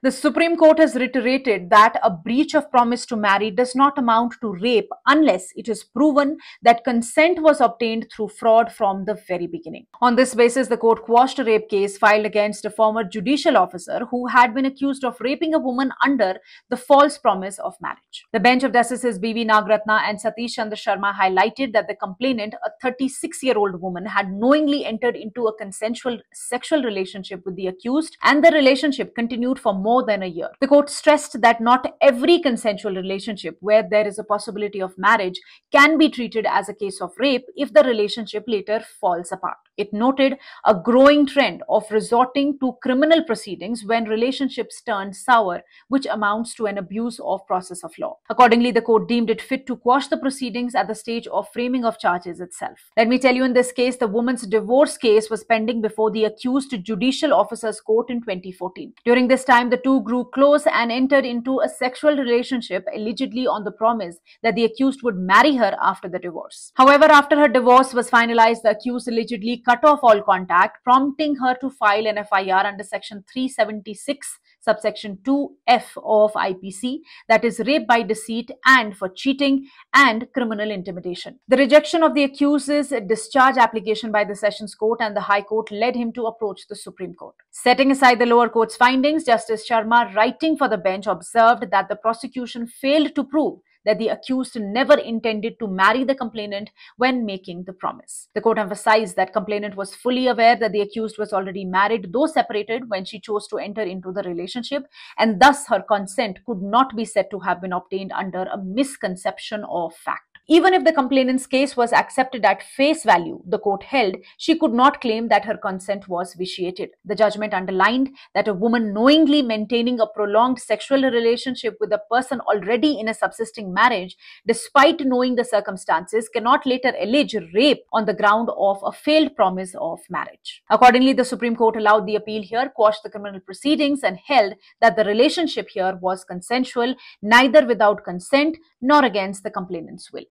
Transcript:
The Supreme Court has reiterated that a breach of promise to marry does not amount to rape unless it is proven that consent was obtained through fraud from the very beginning. On this basis, the court quashed a rape case filed against a former judicial officer who had been accused of raping a woman under the false promise of marriage. The bench of Justices B.V. Nagratna and Satish Chandra Sharma highlighted that the complainant, a 36-year-old woman, had knowingly entered into a consensual sexual relationship with the accused, and the relationship continued for more than a year. The court stressed that not every consensual relationship where there is a possibility of marriage can be treated as a case of rape if the relationship later falls apart. It noted a growing trend of resorting to criminal proceedings when relationships turn sour, which amounts to an abuse of process of law. Accordingly, the court deemed it fit to quash the proceedings at the stage of framing of charges itself. Let me tell you, in this case, the woman's divorce case was pending before the accused judicial officer's court in 2014. During this time, the two grew close and entered into a sexual relationship, allegedly on the promise that the accused would marry her after the divorce. However, after her divorce was finalized, the accused allegedly cut off all contact, prompting her to file an FIR under Section 376, subsection 2F of IPC, that is rape by deceit and for cheating and criminal intimidation. The rejection of the accused's discharge application by the Sessions Court and the High Court led him to approach the Supreme Court. Setting aside the lower court's findings, Justice Sharma, writing for the bench, observed that the prosecution failed to prove that the accused never intended to marry the complainant when making the promise. The court emphasized that complainant was fully aware that the accused was already married, though separated, when she chose to enter into the relationship, and thus her consent could not be said to have been obtained under a misconception of fact. Even if the complainant's case was accepted at face value, the court held she could not claim that her consent was vitiated. The judgment underlined that a woman knowingly maintaining a prolonged sexual relationship with a person already in a subsisting marriage, despite knowing the circumstances, cannot later allege rape on the ground of a failed promise of marriage. Accordingly, the Supreme Court allowed the appeal here, quashed the criminal proceedings, and held that the relationship here was consensual, neither without consent nor against the complainant's will.